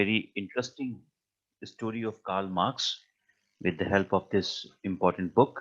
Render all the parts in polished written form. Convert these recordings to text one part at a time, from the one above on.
very interesting story of Karl Marx with the help of this important book.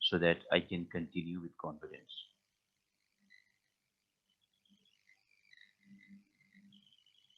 so that I can continue with confidence.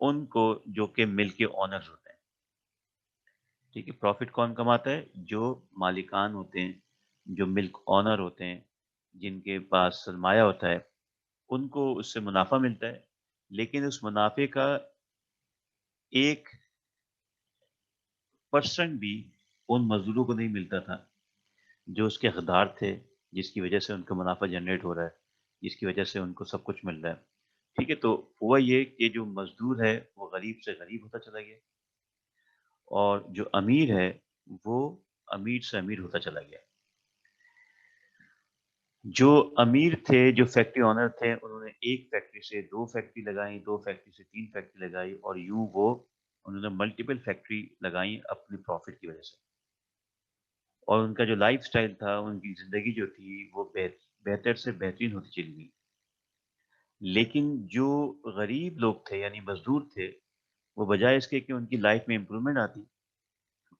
ان کو جو کہ مل کے honours ہوتے ہیں. ٹھیک ہے, پروفٹ کون کماتا ہے؟ جو مالکان ہوتے ہیں, جو ملک آنر ہوتے ہیں, جن کے پاس سرمایہ ہوتا ہے, ان کو اس سے منافع ملتا ہے. لیکن اس منافع کا 1% بھی ان مزدوروں کو نہیں ملتا تھا جو اس کے حقدار تھے, جس کی وجہ سے ان کا منافع جنریٹ ہو رہا ہے, جس کی وجہ سے ان کو سب کچھ مل رہا ہے. ٹھیک ہے, تو ہوا یہ کہ جو مزدور ہے وہ غریب سے غریب ہوتا چلا گیا, اور جو امیر ہے وہ امیر سے امیر ہوتا چلا گیا. جو امیر تھے, جو فیکٹری آنر تھے, انہوں نے ایک فیکٹری سے 2 فیکٹری لگائیں, 2 فیکٹری سے 3 فیکٹری لگائی, اور یوں وہ انہوں نے ملٹیپل فیکٹری لگائیں اپنی پروفٹ کی وجہ سے. اور ان کا جو لائف سٹائل تھا, ان کی زندگی جو تھی, وہ بہتر سے بہترین ہوتی چلی گئی. لیکن جو غریب لوگ تھے یعنی مزدور تھے, وہ بجائے اس کے کہ ان کی لائف میں امپرومنٹ آتی,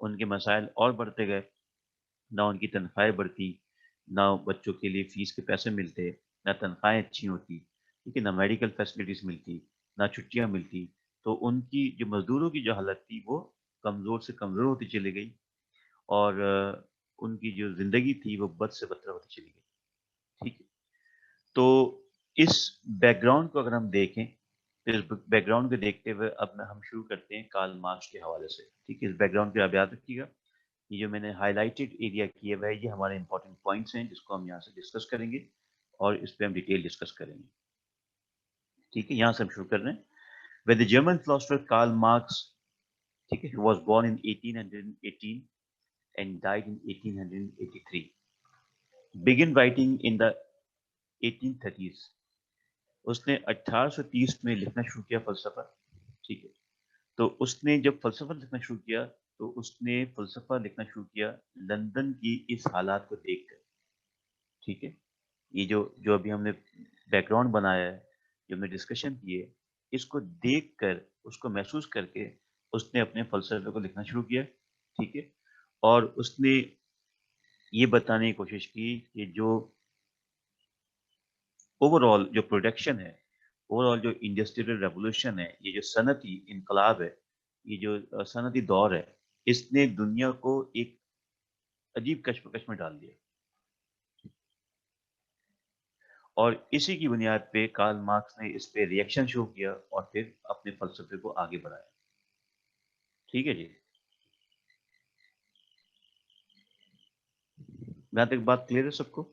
ان کے مسائل اور بڑھتے گئے. نہ ان کی تنخواہیں بڑھتی, نہ بچوں کے لیے فیس کے پیسے ملتے, نہ تنخواہیں اچھی ہوتی, ٹھیک ہے, نہ میڈیکل فیسلٹیز ملتی, نہ چھٹیاں ملتی. تو ان کی جو مزدوروں کی جو حالت تھی وہ کمزور سے کمزور ہوتی چلی گئی, اور ان کی جو زندگی تھی وہ بد سے بدتر ہوتی چلی گئی. ٹھیک ہے, تو اس بیک گراؤنڈ کو اگر ہم دیکھیں, تو اس بیک گراؤنڈ کو دیکھتے ہوئے اب ہم شروع کرتے ہیں کارل مارکس کے حوالے سے. ٹھیک ہے, اس بیک گراؤنڈ پہ آپ یاد رکھیے گا, یہ جو میں نے ہائی لائٹڈ ایریا کیے ہوئے یہ ہمارے امپورٹنٹ پوائنٹس ہیں جس کو ہم یہاں سے ڈسکس کریں گے, اور اس پہ ہم ڈیٹیل ڈسکس کریں گے. ٹھیک ہے, یہاں سے ہم شروع کر رہے ہیں. When the German philosopher Karl Marx, ٹھیک ہے, was born in 1818 and died in 1883, began writing in the 1830s. اس نے 1830 میں لکھنا شروع کیا فلسفہ. ٹھیک ہے, تو اس نے جب فلسفہ لکھنا شروع کیا تو اس نے فلسفہ لکھنا شروع کیا لندن کی اس حالات کو دیکھ کر. ٹھیک ہے, یہ جو ابھی ہم نے بیک گراؤنڈ بنایا ہے, جو ہم نے ڈسکشن کی ہے, اس کو دیکھ کر, اس کو محسوس کر کے اس نے اپنے فلسفے کو لکھنا شروع کیا. ٹھیک ہے, اور اس نے یہ بتانے کی کوشش کی کہ جو اوور آل جو پروڈکشن ہے, اوور آل جو انڈسٹریل ریولوشن ہے, یہ جو صنعتی انقلاب ہے, یہ جو صنعتی دور ہے, اس نے دنیا کو ایک عجیب کشمکش میں ڈال دیا. اور اسی کی بنیاد پہ کارل مارکس نے اس پہ ریئیکشن شو کیا اور پھر اپنے فلسفے کو آگے بڑھایا. ٹھیک ہے جی, یہاں تک بات کلیئر ہے سب کو؟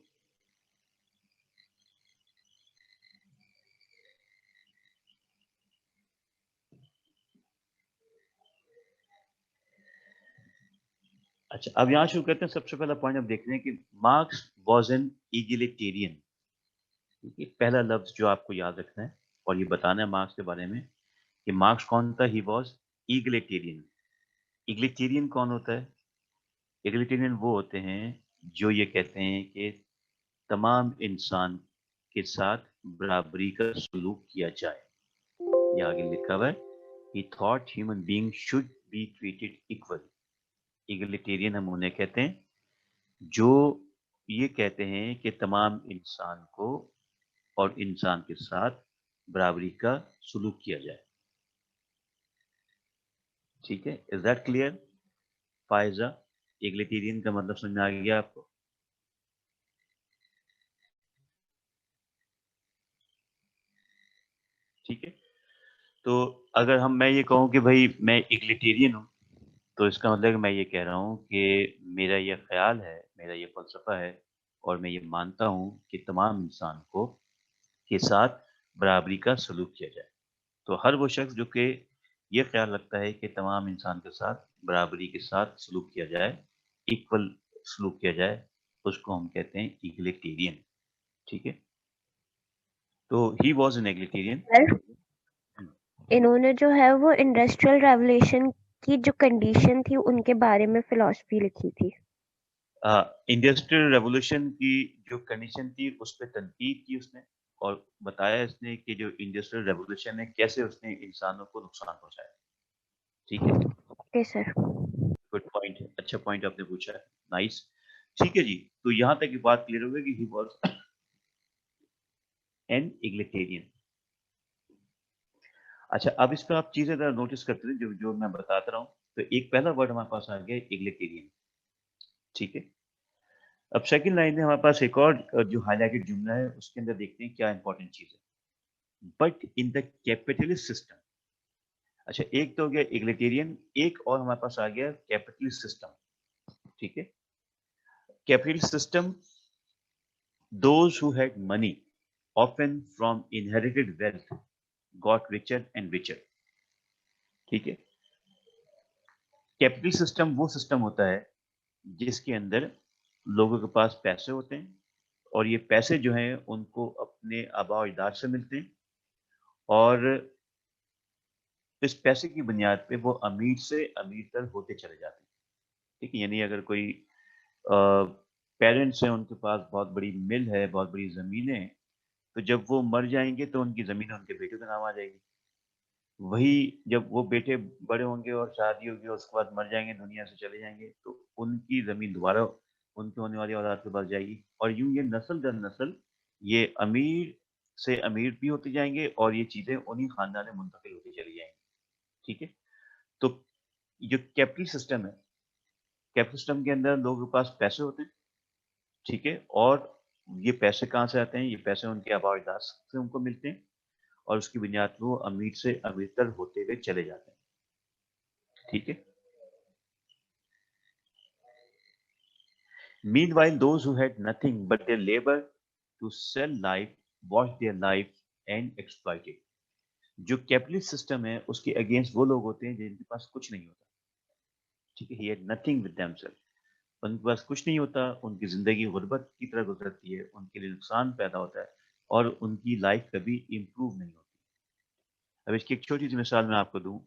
اچھا, اب یہاں شروع کرتے ہیں. سب سے پہلا پوائنٹ اب دیکھ رہے ہیں کہ مارکس واز این ایگلیٹیرین. پہلا لفظ جو آپ کو یاد رکھنا ہے اور یہ بتانا ہے مارکس کے بارے میں کہ مارکس کون تھا. He was ایگلیٹیرین. ایگلیٹیرین کون ہوتا ہے؟ ایگلیٹیرین وہ ہوتے ہیں جو یہ کہتے ہیں کہ تمام انسان کے ساتھ برابری کا سلوک کیا جائے. یہ آگے لکھا ہوا ہے, he thought human beings should be treated equally. ایگلیٹیرین ہم انہیں کہتے ہیں جو یہ کہتے ہیں کہ تمام انسان کو اور انسان کے ساتھ برابری کا سلوک کیا جائے. ٹھیک ہے, از دیٹ کلیئر فائزہ؟ ایگلیٹیرین کا مطلب سمجھ میں آ گیا آپ کو؟ ٹھیک ہے, تو اگر میں یہ کہوں کہ بھائی میں ایگلیٹیرین ہوں, تو اس کا مطلب کہ میں یہ کہہ رہا ہوں کہ میرا یہ خیال ہے, میرا یہ فلسفہ ہے, اور میں یہ مانتا ہوں کہ تمام انسان کو کے ساتھ برابری کا سلوک کیا جائے. تو ہر وہ شخص جو کہ یہ خیال رکھتا ہے کہ تمام انسان کے ساتھ برابری کے ساتھ سلوک کیا جائے, ایکول سلوک کیا جائے, اس کو ہم کہتے ہیں ایگلیٹیرین. ٹھیک ہے, تو ہی واز این ایگلیٹیرین. انہوں نے جو ہے وہ انڈسٹریل ریولیوشن کی جو کنڈیشن تھی ان کے بارے میں فلسفی لکھی تھی. انڈسٹریل ریولوشن کی جو کنڈیشن تھی اس پہ تنقید کی اس نے, اور بتایا اس نے کہ جو انڈسٹریل ریولوشن ہے کیسے اس نے انسانوں کو نقصان پہنچایا. ٹھیک ہے, اوکے سر. گڈ پوائنٹ ہے, اچھا پوائنٹ آپ نے پوچھا ہے, نائس. ٹھیک ہے جی, تو یہاں تک کی بات کلیئر ہو گئی کہ ہی واز این ایگلیٹیرین. اچھا اب اس پہ آپ چیزیں ذرا نوٹس کرتے ہیں جو جو میں بتاتا رہا ہوں. تو ایک پہلا ورڈ ہمارے پاس آ گیا ایگلیٹیرین. ٹھیک ہے. اب سیکنڈ لائن میں ہمارے پاس ایک اور جو ہائی لائٹڈ جملہ ہے اس کے اندر دیکھتے ہیں کیا امپورٹنٹ چیز ہے. But in the capitalist system. اچھا ایک تو ہو گیا ایگلیٹیرین, ایک اور ہمارے پاس آ گیا کیپیٹلسٹ سسٹم. ٹھیک ہے. Capitalist system, those who had money often from inherited wealth got richer and richer. ٹھیک ہے. کیپٹل سسٹم وہ سسٹم ہوتا ہے جس کے اندر لوگوں کے پاس پیسے ہوتے ہیں اور یہ پیسے جو ہیں ان کو اپنے آباء و اجداد سے ملتے ہیں اور اس پیسے کی بنیاد پہ وہ امیر سے امیر تر ہوتے چلے جاتے ہیں. ٹھیک ہے. یعنی اگر کوئی پیرنٹس ہیں ان کے پاس بہت بڑی مل ہے, بہت بڑی زمینیں ہیں, تو جب وہ مر جائیں گے تو ان کی زمین ان کے بیٹے کا نام آ جائے گی. وہی جب وہ بیٹے بڑے ہوں گے اور شادی ہوگی اور اس کے بعد مر جائیں گے, دنیا سے چلے جائیں گے, تو ان کی زمین دوبارہ ان کے ہونے والی اولاد کے پاس جائے گی. اور یوں یہ نسل در نسل یہ امیر سے امیر بھی ہوتے جائیں گے اور یہ چیزیں انہی خاندان میں منتقل ہوتی چلی جائیں گی. ٹھیک ہے. تو جو کیپٹل سسٹم ہے, کیپٹل سسٹم کے اندر لوگوں کے پاس پیسے ہوتے ہیں. ٹھیک ہے. اور یہ پیسے کہاں سے آتے ہیں؟ یہ پیسے ان کے آباء و اجداد سے ان کو ملتے ہیں اور اس کی بنیاد پہ وہ امیر سے امیر تر ہوتے ہوئے چلے جاتے ہیں. ٹھیک ہے. Meanwhile, those who had nothing but their labor to sell life, watch their life and exploit it. جو کیپٹلسٹ سسٹم ہے اس کے اگینسٹ وہ لوگ ہوتے ہیں جن کے پاس کچھ نہیں ہوتا. ٹھیک ہے. He had nothing with themselves. ان کے پاس کچھ نہیں ہوتا, ان کی زندگی غربت کی طرح گزرتی ہے, ان کے لیے نقصان پیدا ہوتا ہے اور ان کی لائف کبھی امپروو نہیں ہوتی. اب اس کی ایک چھوٹی سی مثال میں آپ کو دوں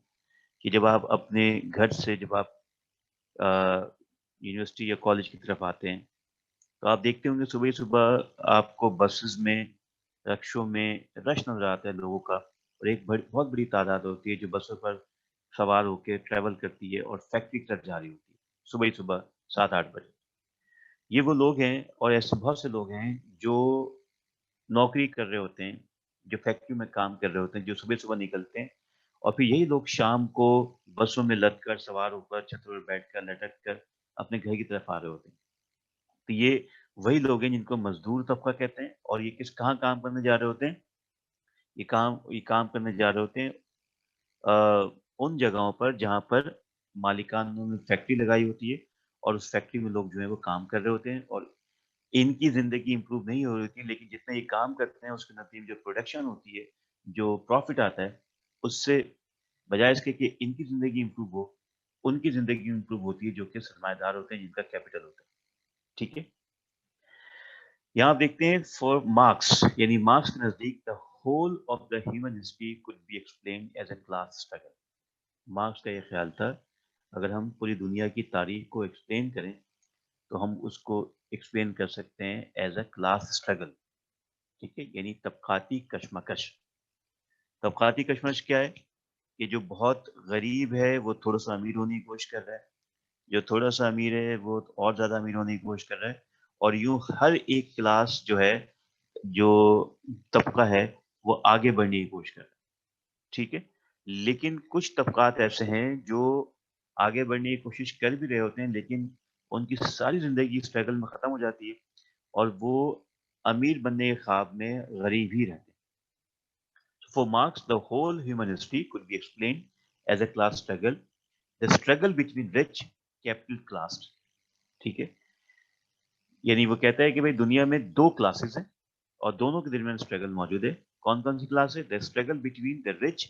کہ جب آپ اپنے گھر سے جب آپ یونیورسٹی یا کالج کی طرف آتے ہیں تو آپ دیکھتے ہوں گے صبح ہی صبح آپ کو بسز میں, رکشوں میں رش نظر آتا ہے لوگوں کا, اور ایک بہت بڑی تعداد ہوتی ہے جو بسوں پر سوار ہو کے ٹریول کرتی ہے اور فیکٹری طرف جا رہی ہوتی ہے صبح ہی صبح 7-8 بجے. یہ وہ لوگ ہیں اور ایسے بہت سے لوگ ہیں جو نوکری کر رہے ہوتے ہیں, جو فیکٹری میں کام کر رہے ہوتے ہیں, جو صبح صبح نکلتے ہیں اور پھر یہی لوگ شام کو بسوں میں لد کر سوار ہو کر چھتوں پر بیٹھ کر لٹک کر اپنے گھر کی طرف آ رہے ہوتے ہیں. تو یہ وہی لوگ ہیں جن کو مزدور طبقہ کہتے ہیں. اور یہ کہاں کام کرنے جا رہے ہوتے ہیں؟ یہ کام کرنے جا رہے ہوتے ہیں ان جگہوں پر جہاں پر مالکان نے فیکٹری لگائی ہوتی ہے اور اس فیکٹری میں لوگ جو ہیں وہ کام کر رہے ہوتے ہیں اور ان کی زندگی امپروو نہیں ہو رہی ہوتی, لیکن جتنا یہ کام کرتے ہیں اس کے نتیجے جو پروڈکشن ہوتی ہے, جو پروفٹ آتا ہے, اس سے بجائے اس کے کہ ان کی زندگی امپروو ہو, ان کی زندگی امپروو ہوتی ہے جو کہ سرمایہ دار ہوتے ہیں جن کا کیپٹل ہوتا ہے. ٹھیک ہے. یہاں آپ دیکھتے ہیں فار مارکس, یعنی مارکس کے نزدیک the whole of the human history could be explained as a class struggle. Marks کا یہ خیال تھا اگر ہم پوری دنیا کی تاریخ کو ایکسپلین کریں تو ہم اس کو ایکسپلین کر سکتے ہیں ایز اے کلاس اسٹرگل. ٹھیک ہے. یعنی طبقاتی کشمکش. طبقاتی کشمکش کیا ہے؟ کہ جو بہت غریب ہے وہ تھوڑا سا امیر ہونے کی کوشش کر رہا ہے, جو تھوڑا سا امیر ہے وہ اور زیادہ امیر ہونے کی کوشش کر رہا ہے, اور یوں ہر ایک کلاس جو ہے, جو طبقہ ہے, وہ آگے بڑھنے کی کوشش کر رہا ہے. ٹھیک ہے. لیکن کچھ طبقات ایسے ہیں جو آگے بڑھنے کی کوشش کر بھی رہے ہوتے ہیں لیکن ان کی ساری زندگی اسٹرگل میں ختم ہو جاتی ہے اور وہ امیر بننے کے خواب میں غریب ہی رہتے ہیں. For Marx, the whole human history could be explained as a class struggle, the struggle between rich capital class. ٹھیک ہے. یعنی وہ کہتا ہے کہ بھائی دنیا میں دو کلاسز ہیں اور دونوں کے درمیان اسٹرگل موجود ہے. کون کون سی کلاس ہے؟ The struggle between the rich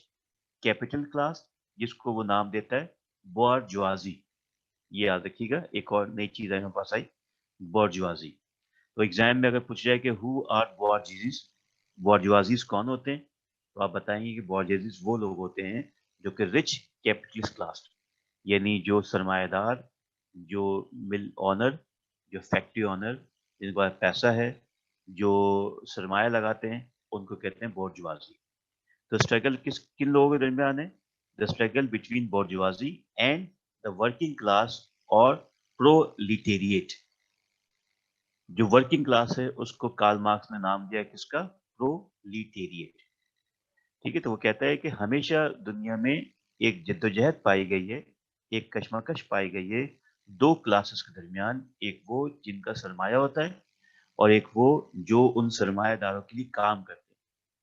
capital class, جس کو وہ نام دیتا ہے بورجوازی. یہ یاد رکھیے گا, ایک اور نئی چیز ہے ہمارے پاس آئی, بورجوازی. تو ایگزام میں اگر پوچھ جائے کہ ہو آر بورجوازیز, بورجوازیز کون ہوتے ہیں, تو آپ بتائیں گے کہ بورجوازیز وہ لوگ ہوتے ہیں جو کہ رچ کیپٹلسٹ کلاس, یعنی جو سرمایہ دار, جو مل اونر, جو فیکٹری اونر, جن کے پاس پیسہ ہے, جو سرمایہ لگاتے ہیں, ان کو کہتے ہیں بورجوازی. تو اسٹرگل کن لوگوں کے درمیان ہے؟ The struggle between bourgeoisie and the working class اور پرولیٹیریٹ. جو ورکنگ کلاس ہے اس کو کارل مارکس نے نام دیا کس کا؟ پرولیٹیریٹ. ٹھیک ہے، تو وہ کہتا ہے کہ ہمیشہ دنیا میں ایک جدوجہد پائی گئی ہے، ایک کشمکش پائی گئی ہے دو کلاسز کے درمیان، ایک وہ جن کا سرمایہ ہوتا ہے اور ایک وہ جو ان سرمایہ داروں کے لیے کام کرتے ہیں،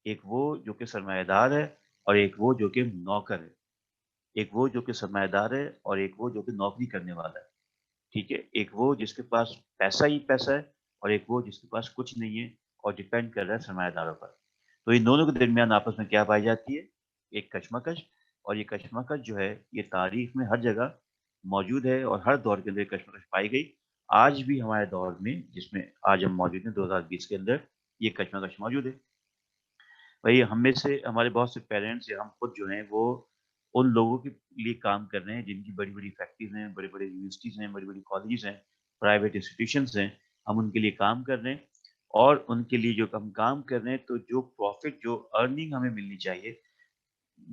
ایک وہ جو کہ سرمایہ دار ہے اور ایک وہ جو کہ نوکر ہے، ایک وہ جو کہ سرمایہ دار ہے اور ایک وہ جو کہ نوکری کرنے والا ہے، ٹھیک ہے، ایک وہ جس کے پاس پیسہ ہی پیسہ ہے اور ایک وہ جس کے پاس کچھ نہیں ہے اور ڈیپینڈ کر رہا ہے سرمایہ داروں پر۔ تو ان دونوں کے درمیان آپس میں کیا پائی جاتی ہے؟ ایک کشمکش، اور یہ کشمکش جو ہے یہ تاریخ میں ہر جگہ موجود ہے اور ہر دور کے اندر یہ کشمکش پائی گئی، آج بھی ہمارے دور میں جس میں آج ہم موجود ہیں 2020 کے اندر یہ کشمکش موجود ہے۔ بھائی ہم میں سے ہمارے بہت سے پیرنٹس یا ہم خود جو ہیں وہ ان لوگوں کے لیے کام کر رہے ہیں جن کی بڑی بڑی فیکٹریز ہیں، بڑی بڑی یونیورسٹیز ہیں، بڑی بڑی کالجز ہیں، پرائیویٹ انسٹیٹیوشنز ہیں، ہم ان کے لیے کام کر رہے ہیں، اور ان کے لیے جو ہم کام کر رہے ہیں تو جو پروفٹ، جو ارننگ ہمیں ملنی چاہیے،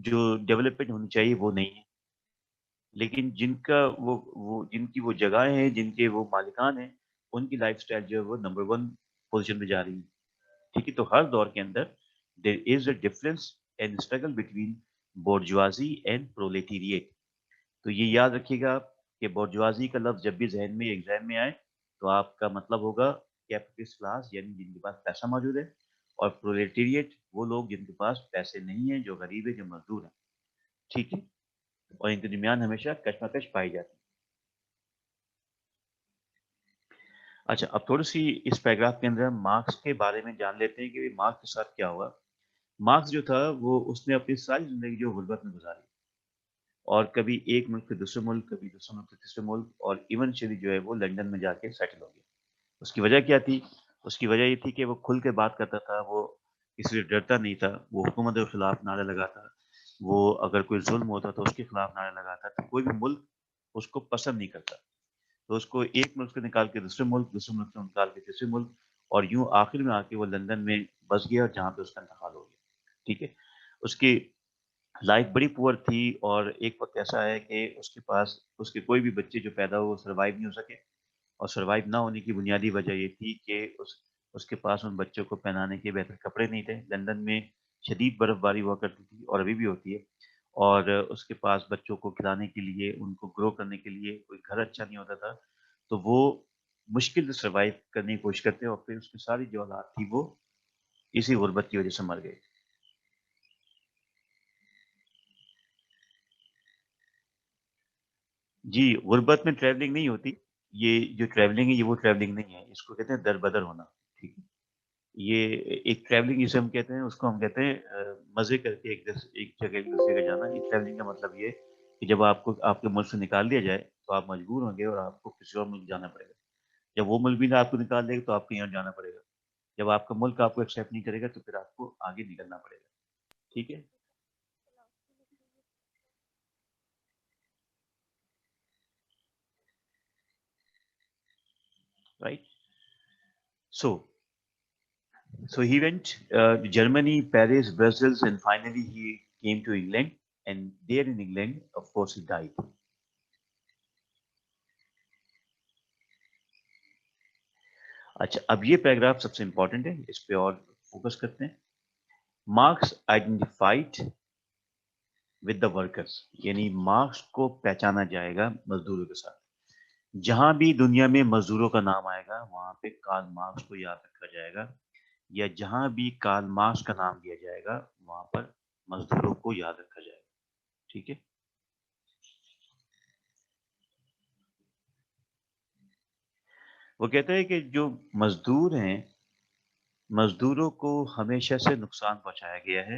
جو ڈیولپمنٹ ہونی چاہیے وہ نہیں ہے، لیکن جن کا وہ جن کی وہ جگہیں ہیں، جن کے وہ مالکان ہیں، ان کی لائف اسٹائل جو ہے وہ نمبر ون پوزیشن پہ جا رہی ہے، ٹھیک ہے۔ تو ہر دور کے اندر there is a difference and struggle between bourgeoisie and proletariat. تو یہ یاد رکھیے گا کہ بورجوازی کا لفظ جب بھی ذہن میں ایگزام میں آئے تو آپ کا مطلب ہوگا کیپٹلسٹ کلاس، یعنی جن کے پاس پیسہ موجود ہے، اور پرولیٹیریٹ وہ لوگ جن کے پاس پیسے نہیں ہیں، جو غریب ہے، جو مزدور ہیں، ٹھیک ہے، اور ان کے درمیان ہمیشہ کشمکش پائی جاتی ہے۔ اچھا، اب تھوڑی سی اس پیراگراف کے اندر ہم مارکس کے بارے میں جان لیتے ہیں کہ مارکس کے ساتھ کیا ہوا۔ مارکس جو تھا وہ اس نے اپنی ساری زندگی جو غربت میں گزاری، اور کبھی ایک ملک سے دوسرے ملک، کبھی دوسرے ملک سے تیسرے ملک، اور ایونچولی جو ہے وہ لندن میں جا کے سیٹل ہو گیا۔ اس کی وجہ کیا تھی؟ اس کی وجہ یہ تھی کہ وہ کھل کے بات کرتا تھا، وہ کسی سے ڈرتا نہیں تھا، وہ حکومت کے خلاف نعرے لگاتا، وہ اگر کوئی ظلم ہوتا تو اس کے خلاف نعرے لگاتا، تو کوئی بھی ملک اس کو پسند نہیں کرتا، تو اس کو ایک ملک سے نکال کے دوسرے ملک، دوسرے ملک سے نکال کے تیسرے ملک، اور یوں آخر میں آ کے وہ لندن میں بس گیا، جہاں پہ اس کا انتقال ہو گیا، ٹھیک ہے۔ اس کی لائف بڑی پور تھی، اور ایک وقت ایسا ہے کہ اس کے پاس اس کے کوئی بھی بچے جو پیدا ہو وہ سروائیو نہیں ہو سکے، اور سروائیو نہ ہونے کی بنیادی وجہ یہ تھی کہ اس کے پاس ان بچوں کو پہنانے کے بہتر کپڑے نہیں تھے۔ لندن میں شدید برف باری ہوا کرتی تھی اور ابھی بھی ہوتی ہے، اور اس کے پاس بچوں کو کھلانے کے لیے، ان کو گرو کرنے کے لیے کوئی گھر اچھا نہیں ہوتا تھا، تو وہ مشکل سے سروائیو کرنے کی کوشش کرتے، اور پھر اس کی ساری جو اولاد تھی وہ اسی غربت کی وجہ سے مر گئی۔ جی، غربت میں ٹریولنگ نہیں ہوتی، یہ جو ٹریولنگ ہے یہ وہ ٹریولنگ نہیں ہے، اس کو کہتے ہیں در بدر ہونا، ٹھیک ہے۔ یہ ایک ٹریولنگ جسے ہم کہتے ہیں، اس کو ہم کہتے ہیں مزے کر کے ایک جگہ ایک دوسرے کا جانا۔ یہ ٹریولنگ کا مطلب یہ ہے کہ جب آپ کو آپ کے ملک سے نکال دیا جائے تو آپ مجبور ہوں گے اور آپ کو کسی اور ملک جانا پڑے گا۔ جب وہ ملک بھی نہ آپ کو نکال دے گا تو آپ کہیں اور جانا پڑے گا۔ جب آپ کا ملک آپ کو ایکسیپٹ نہیں کرے گا تو پھر آپ کو آگے نکلنا پڑے گا، ٹھیک ہے، right. So he went Germany, Paris, Brussels, and finally he came to England, and there in England of course he died. اچھا، اب یہ پیراگراف سب سے امپورٹنٹ ہے، اس پہ اور فوکس کرتے ہیں۔ Marks identified with the workers, یعنی مارکس کو پہچانا جائے گا مزدوروں کے ساتھ۔ جہاں بھی دنیا میں مزدوروں کا نام آئے گا وہاں پہ کارل مارکس کو یاد رکھا جائے گا، یا جہاں بھی کارل مارکس کا نام لیا جائے گا وہاں پر مزدوروں کو یاد رکھا جائے گا، ٹھیک ہے۔ وہ کہتا ہے کہ جو مزدور ہیں، مزدوروں کو ہمیشہ سے نقصان پہنچایا گیا ہے،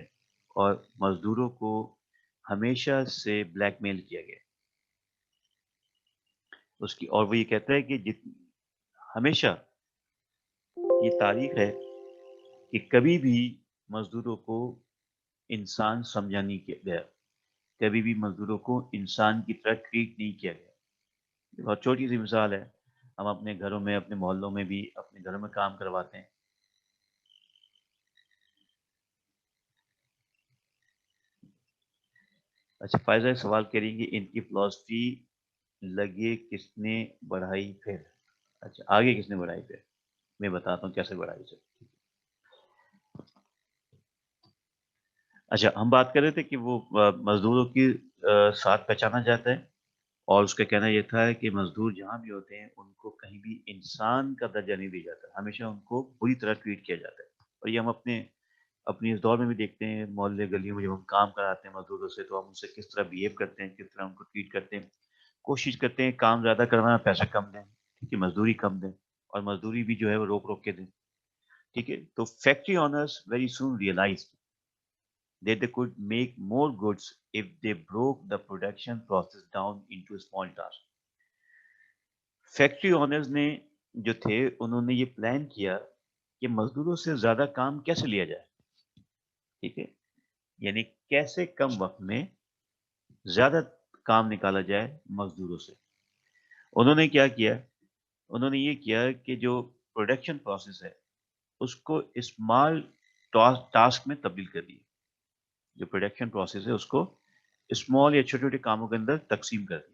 اور مزدوروں کو ہمیشہ سے بلیک میل کیا گیا ہے۔ اس کی اور وہ یہ کہتا ہے کہ ہمیشہ یہ تاریخ ہے کہ کبھی بھی مزدوروں کو انسان سمجھا نہیں گیا، کبھی بھی مزدوروں کو انسان کی طرح ٹریٹ نہیں کیا گیا۔ بہت چھوٹی سی مثال ہے، ہم اپنے گھروں میں، اپنے محلوں میں بھی اپنے گھروں میں کام کرواتے ہیں۔ اچھا، فائزہ سوال کریں گے ان کی فلاسفی لگے کس نے بڑھائی پھر؟ اچھا، آگے کس نے بڑھائی پھر؟ میں بتاتا ہوں کیسے بڑھائی سے۔ اچھا، ہم بات کر رہے تھے کہ وہ مزدوروں کی ساتھ پہچانا جاتا ہے، اور اس کا کہنا یہ تھا کہ مزدور جہاں بھی ہوتے ہیں ان کو کہیں بھی انسان کا درجہ نہیں دیا جاتا، ہمیشہ ان کو بری طرح ٹریٹ کیا جاتا ہے. اور یہ ہم اپنی اس دور میں بھی دیکھتے ہیں، محلے گلیوں میں جب ہم کام کراتے ہیں مزدوروں سے تو ہم ان سے کس طرح بہیو کرتے ہیں، کس طرح ان کو ٹریٹ کرتے ہیں. کوشش کرتے ہیں کام زیادہ کروانا، پیسہ کم دیں، ٹھیک ہے، مزدوری کم دیں، اور مزدوری بھی جو ہے وہ روک روک کے دیں. ٹھیک ہے. تو factory owners very soon realized that they could make more goods if they broke the production process down into small tasks. Factory owners نے جو تھے انہوں نے یہ پلان کیا کہ مزدوروں سے زیادہ کام کیسے لیا جائے. ٹھیک ہے. یعنی کیسے کم وقت میں زیادہ کام نکالا جائے مزدوروں سے. انہوں نے کیا کیا؟ انہوں نے یہ کیا کہ جو پروڈکشن پروسیس ہے اس کو اسمال ٹاسک میں تبدیل کر دیا. جو پروڈکشن پروسیس ہے اس کو اسمال یا چھوٹے چھوٹے کاموں کے اندر تقسیم کر دیا.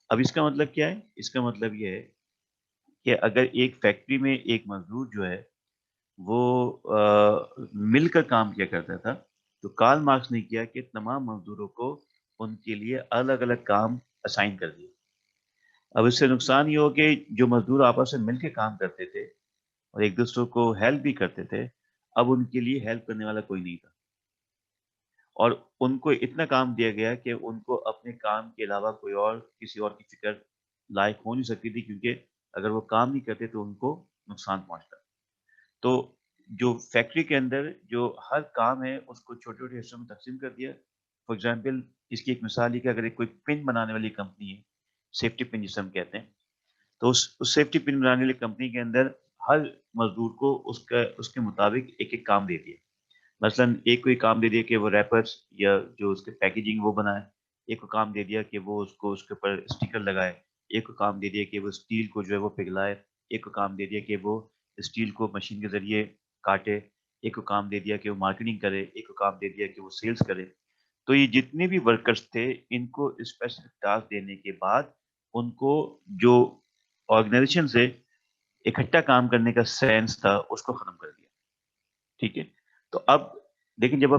اب اس کا مطلب کیا ہے؟ اس کا مطلب یہ ہے کہ اگر ایک فیکٹری میں ایک مزدور جو ہے وہ مل کر کام کیا کرتا تھا تو کارل مارکس نے کیا کہ تمام مزدوروں کو ان کے لیے الگ الگ کام اسائن کر دیا. اب اس سے نقصان یہ ہو کہ جو مزدور آپس میں مل کے کام کرتے تھے اور ایک دوسرے کو ہیلپ بھی کرتے تھے، اب ان کے لیے ہیلپ کرنے والا کوئی نہیں تھا، اور ان کو اتنا کام دیا گیا کہ ان کو اپنے کام کے علاوہ کوئی اور کسی اور کی فکر لائق ہو نہیں سکتی تھی، کیونکہ اگر وہ کام نہیں کرتے تو ان کو نقصان پہنچتا. تو جو فیکٹری کے اندر جو ہر کام ہے اس کو چھوٹے چھوٹے حصوں میں تقسیم کر دیا. فار ایگزامپل اس کی ایک مثال یہ کہ اگر ایک کوئی پن بنانے والی کمپنی ہے، سیفٹی پن جسے ہم کہتے ہیں، تو اس سیفٹی پن بنانے والی کمپنی کے اندر ہر مزدور کو اس کے مطابق ایک ایک کام دے دیا. مثلاً ایک کوئی کام دے دیا کہ وہ ریپرز یا جو اس کے پیکیجنگ وہ بنائے، ایک کو کام دے دیا کہ وہ اس کے اوپر اسٹیکر لگائے، ایک کو کام دے دیا کہ وہ اسٹیل کو جو ہے وہ پگھلائے، ایک کو کام دے دیا کہ وہ اسٹیل کو مشین کے ذریعے کاٹے، ایک کو کام دے دیا کہ وہ مارکیٹنگ کرے، ایک کو کام دے دیا کہ وہ سیلز کرے. تو یہ جتنے بھی ورکرز تھے ان کو اسپیسیفک ٹاسک دینے کے بعد ان کو جو آرگنائزیشن سے اکٹھا کام کرنے کا سینس تھا اس کو ختم کر دیا. ٹھیک ہے. تو اب دیکھیں جب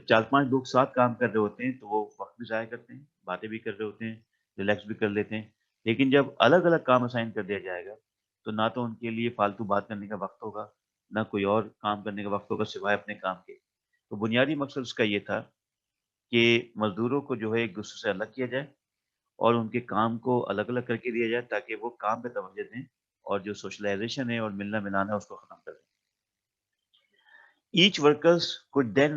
4-5 لوگ ساتھ کام کر رہے ہوتے ہیں تو وہ وقت بھی ضائع کرتے ہیں، باتیں بھی کر رہے ہوتے ہیں، ریلیکس بھی کر لیتے ہیں. لیکن جب الگ الگ کام اسائن کر دیا جائے گا تو نہ تو ان کے لیے فالتو بات کرنے کا وقت ہوگا، نہ کوئی اور کام کرنے کا وقت ہوگا سوائے اپنے کام کے. تو بنیادی مقصد اس کا یہ تھا کہ مزدوروں کو جو ہے ایک دوسرے سے الگ کیا جائے اور ان کے کام کو الگ الگ کر کے دیا جائے تاکہ وہ کام پہ توجہ دیں اور جو سوشلائزیشن ہے اور ملنا ملانا ہے اس کو ختم کر دیں. Each workers could then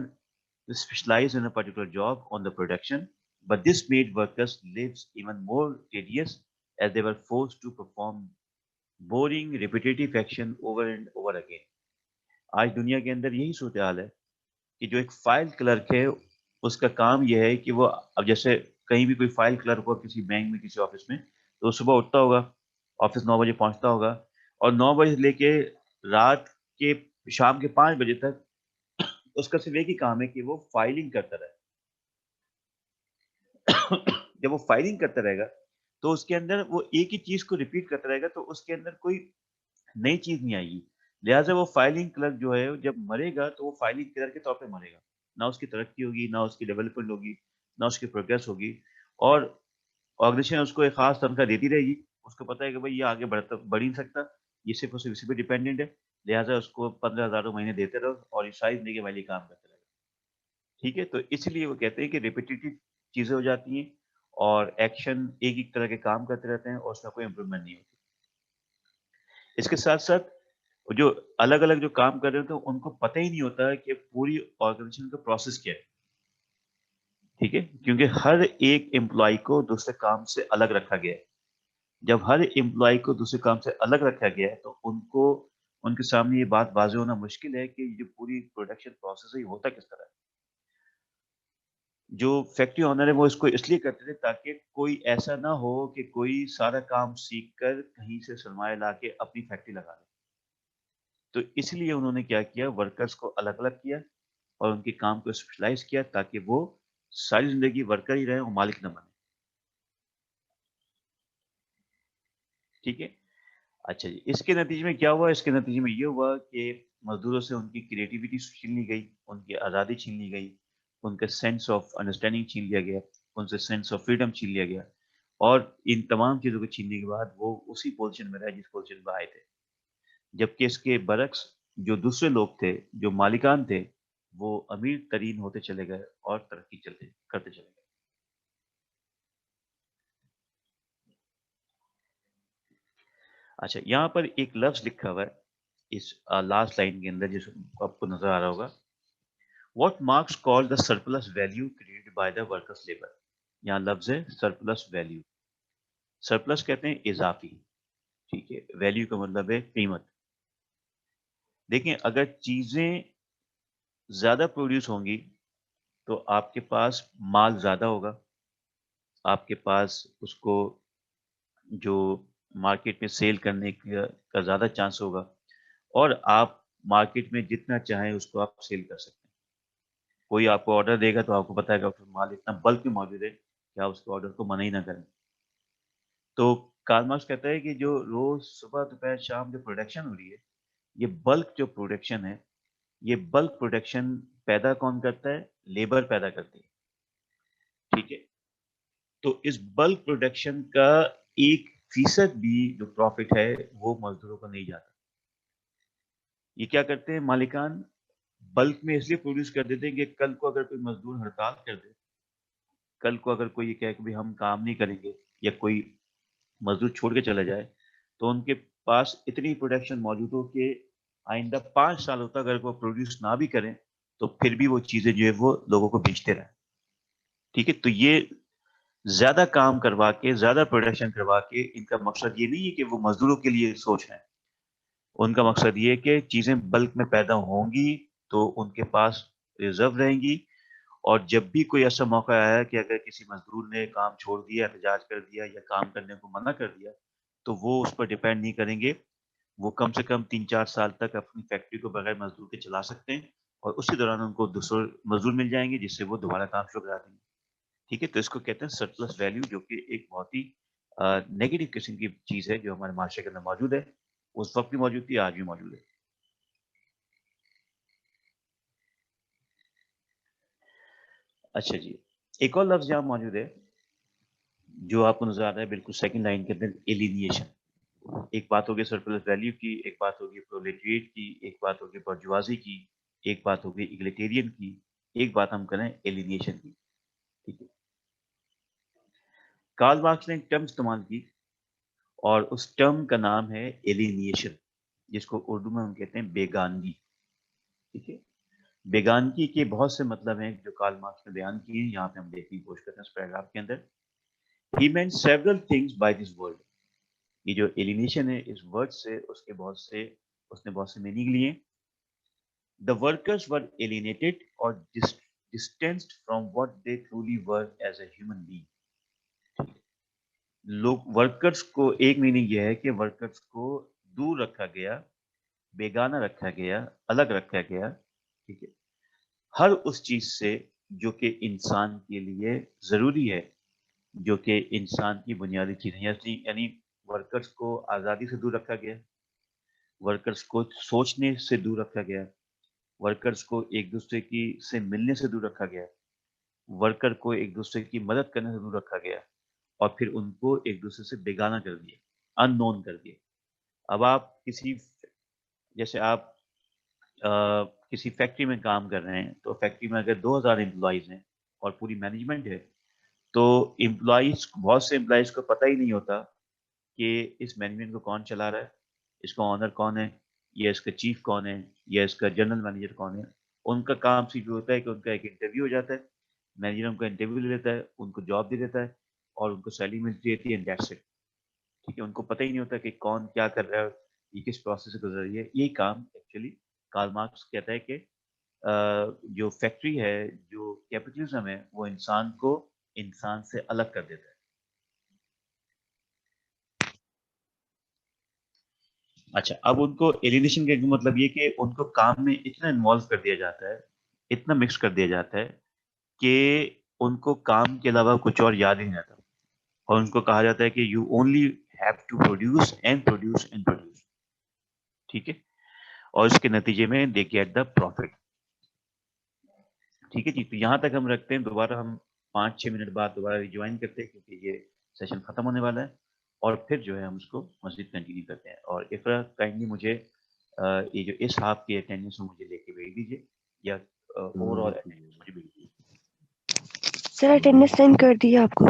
specialize in a particular job on the production, but this made workers' lives even more tedious as they were forced to perform boring, repetitive action over and over again. آج دنیا کے اندر یہی صورتحال ہے کہ جو ایک file clerk ہے اس کا کام یہ ہے کہ وہ اب جیسے کہیں بھی کوئی فائل کلرک ہو کسی بینک میں کسی آفس میں تو صبح اٹھتا ہوگا، آفس 9 بجے پہنچتا ہوگا، اور 9 بجے لے کے رات کے شام کے 5 بجے تک اس کا صرف ایک ہی کام ہے کہ وہ فائلنگ کرتا رہے. جب وہ فائلنگ کرتا رہے گا تو اس کے اندر وہ ایک ہی چیز کو ریپیٹ کرتا رہے گا تو اس کے اندر کوئی نئی چیز نہیں آئے گی. لہٰذا وہ فائلنگ کلرک جو ہے جب مرے گا تو وہ فائلنگ کلرک کے طور پہ مرے گا، نہ اس کی ترقی ہوگی، نہ اس کی ڈیولپمنٹ ہوگی، نہ اس کی پروگریس ہوگی. اور آرگنائزیشن اس کو ایک خاص تنخواہ دیتی رہے گی، اس کو پتا ہے کہ بھائی یہ آگے بڑھ ہی نہیں سکتا، یہ صرف اور صرف اسی پہ ڈیپینڈنٹ ہے، لہٰذا اس کو 15,000 مہینے دیتے رہو اور یہ ساری زندگی والی کام کرتے رہو. ٹھیک ہے. تو اس لیے وہ کہتے ہیں کہ ریپیٹیٹو چیزیں ہو جاتی ہیں اور ایکشن ایک ایک طرح کے کام کرتے رہتے ہیں اور اس میں کوئی امپروومنٹ نہیں ہوتی. اس کے ساتھ ساتھ جو الگ الگ جو کام کر رہے ہوتے ہیں ان کو پتہ ہی نہیں ہوتا کہ پوری آرگنائزیشن کا پروسیس کیا ہے. ٹھیک ہے. کیونکہ ہر ایک امپلائی کو دوسرے کام سے الگ رکھا گیا ہے. جب ہر امپلائی کو دوسرے کام سے الگ رکھا گیا ہے تو ان کے سامنے یہ بات واضح ہونا مشکل ہے کہ یہ جو پوری پروڈکشن پروسیس ہے یہ ہوتا کس طرح ہے. جو فیکٹری آنر ہے وہ اس کو اس لیے کرتے تھے تاکہ کوئی ایسا نہ ہو کہ کوئی سارا کام سیکھ کر کہیں سے سرمایہ لا کے اپنی فیکٹری لگا لے. تو اس لیے انہوں نے کیا کیا، ورکرز کو الگ الگ کیا اور ان کے کام کو اسپیشلائز کیا تاکہ وہ ساری زندگی ورکر ہی رہے اور مالک نہ بنے. ٹھیک ہے. اچھا جی، اس کے نتیجے میں کیا ہوا؟ اس کے نتیجے میں یہ ہوا کہ مزدوروں سے ان کی کریٹیوٹی چھین لی گئی، ان کی آزادی چھین لی گئی، ان کا سینس آف انڈرسٹینڈنگ چھین لیا گیا، ان سے سینس آف فریڈم چھین لیا گیا، اور ان تمام چیزوں کو چھیننے کے بعد وہ اسی پوزیشن میں رہے جس پوزیشن میں آئے تھے. جبکہ اس کے برعکس جو دوسرے لوگ تھے، جو مالکان تھے، وہ امیر ترین ہوتے چلے گئے اور ترقی کرتے چلے گئے. اچھا، یہاں پر ایک لفظ لکھا ہوا ہے اس لاسٹ لائن کے اندر، جس آپ کو نظر آ رہا ہوگا. What marks call the surplus value created by the workers labour. یہاں لفظ ہے سرپلس ویلیو. سرپلس کہتے ہیں اضافی، ٹھیک ہے. ویلیو کا مطلب ہے قیمت. دیکھیں، اگر چیزیں زیادہ پروڈیوس ہوں گی تو آپ کے پاس مال زیادہ ہوگا، آپ کے پاس اس کو جو مارکیٹ میں سیل کرنے کا زیادہ چانس ہوگا، اور آپ مارکیٹ میں جتنا چاہیں اس کو آپ سیل کر سکتے ہیں. کوئی آپ کو آرڈر دے گا تو آپ کو پتا ہے کہ مال اتنا بلک میں موجود ہے کہ آپ اس کے آرڈر کو منع ہی نہ کریں. تو کارل مارکس کہتا ہے کہ جو روز صبح دوپہر شام جو پروڈکشن ہو رہی ہے، یہ بلک جو پروڈکشن ہے، یہ بلک پروڈکشن پیدا کون کرتا ہے؟ لیبر پیدا کرتی ہے. ٹھیک ہے. تو اس بلک پروڈکشن کا 1% بھی جو پروفٹ ہے وہ مزدوروں کو نہیں جاتا. یہ کیا کرتے ہیں مالکان؟ بلک میں اس لیے پروڈیوس کر دیتے ہیں کہ کل کو اگر کوئی مزدور ہڑتال کر دے، کل کو اگر کوئی یہ کہے کہ ہم کام نہیں کریں گے، یا کوئی مزدور چھوڑ کے چلا جائے، تو ان کے پاس اتنی پروڈکشن موجود ہو کہ آئندہ 5 سالوں تک اگر وہ پروڈیوس نہ بھی کریں تو پھر بھی وہ چیزیں جو ہے وہ لوگوں کو بیچتے رہیں. ٹھیک ہے. تو یہ زیادہ کام کروا کے، زیادہ پروڈکشن کروا کے، ان کا مقصد یہ نہیں ہے کہ وہ مزدوروں کے لیے سوچ ہے. ان کا مقصد یہ ہے کہ چیزیں بلک میں پیدا ہوں گی تو ان کے پاس ریزرو رہیں گی، اور جب بھی کوئی ایسا موقع آیا کہ اگر کسی مزدور نے کام چھوڑ دیا، احتجاج کر دیا یا کام کرنے کو منع کر دیا، تو وہ اس پر ڈیپینڈ نہیں کریں گے. وہ کم سے کم 3-4 سال تک اپنی فیکٹری کو بغیر مزدور کے چلا سکتے ہیں، اور اسی دوران ان کو دوسرے مزدور مل جائیں گے جس سے وہ دوبارہ کام شروع کرا دیں گے. ٹھیک ہے. تو اس کو کہتے ہیں سرپلس ویلیو، جو کہ ایک بہت ہی نیگیٹو قسم کی چیز ہے جو ہمارے معاشرے کے اندر موجود ہے. اس وقت بھی موجود تھی، آج بھی موجود ہے. اچھا جی، ایک اور لفظ یہاں موجود ہے جو آپ کو نظر آ رہا ہے بالکل سیکنڈ لائن کے اندر، ایلینیشن. ایک بات ہوگی سرپلس ویلیو کی، ایک بات ہوگی پرولیٹریٹ کی، ایک بات ہوگی برجوازی کی، ایک بات ہوگی ایگلیٹیرین کی، ایک بات ہم کریں ایلینیشن کی. ٹھیک ہے. کارل مارکس نے ایک ٹرم استعمال کی، اور اس ٹرم کا نام ہے ایلینیشن، جس کو اردو میں ہم کہتے ہیں بیگانگی. ٹھیک ہے. بیگانگی کے بہت سے مطلب ہیں جو کارل مارکس نے بیان کیے ہیں، یہاں پہ ہم دیکھنے کی کوشش کرتے ہیں اس پیراگراف کے اندر. He meant several things by this word. یہ جو ایلینیشن ہے، اس ورڈ سے اس نے بہت سے میننگ لیے. The workers were alienated or distanced from what they truly were as a human being. لوگ ورکرز کو ایک میننگ یہ ہے کہ ورکرز کو دور رکھا گیا، بیگانہ رکھا گیا، الگ رکھا گیا. ٹھیک ہے. ہر اس چیز سے جو کہ انسان کے لیے ضروری ہے، جو کہ انسان کی بنیادی چیز ہے. یعنی ورکرز کو آزادی سے دور رکھا گیا، ورکرز کو سوچنے سے دور رکھا گیا، ورکرز کو ایک دوسرے کی سے ملنے سے دور رکھا گیا، ورکر کو ایک دوسرے کی مدد کرنے سے دور رکھا گیا، اور پھر ان کو ایک دوسرے سے بیگانہ کر دیا، ان نون کر دیا. اب آپ جیسے آپ کسی فیکٹری میں کام کر رہے ہیں، تو فیکٹری میں اگر 2000 امپلائیز ہیں اور پوری مینجمنٹ ہے، تو بہت سے امپلائیز کو پتہ ہی نہیں ہوتا کہ اس مینجمنٹ کو کون چلا رہا ہے، اس کا آنر کون ہے، یا اس کا چیف کون ہے، یا اس کا جنرل مینیجر کون ہے. ان کا کام صرف یہ ہوتا ہے کہ ان کا ایک انٹرویو ہو جاتا ہے، مینیجر ان کا انٹرویو لے لیتا ہے، ان کو جاب دے دیتا ہے، اور ان کو سیلری ملتی رہتی ہے، اینڈ دیٹس اٹ. ٹھیک ہے. ان کو پتہ ہی نہیں ہوتا کہ کون کیا کر رہا ہے، یہ کس پروسیس سے گزر رہی ہے. یہی کام ایکچولی کارل مارکس کہتا ہے کہ جو فیکٹری ہے، جو کیپٹلزم ہے، وہ انسان کو انسان سے الگ کر دیتا ہے. اچھا، اب ان کو ایلینیشن کا مطلب یہ کہ ان کو کام میں اتنا انوالو کر دیا جاتا ہے، اتنا مکس کر دیا جاتا ہے کہ ان کو کام کے علاوہ کچھ اور یاد ہی نہیں آتا، اور ان کو کہا جاتا ہے کہ you only have to produce and produce and produce. ٹھیک ہے, اور اس کے نتیجے میں they get the profit. ٹھیک ہے جی, تو یہاں تک ہم رکھتے ہیں. دوبارہ ہم 5-6 منٹ بعد دوبارہ ریجوائن کرتے ہیں کیونکہ یہ سیشن ختم ہونے والا ہے, اور پھر جو ہے ہم اس کو مزید کنٹینیو کرتے ہیں. اور اقرا کائنڈلی مجھے یہ جو اس ہاف کی اٹینڈنس مجھے لے کے بھیج دیجیے, یا اوور آل اٹینڈنس مجھے بھیج دیجیے. سر اٹینڈنس سینڈ کر دی آپ کو.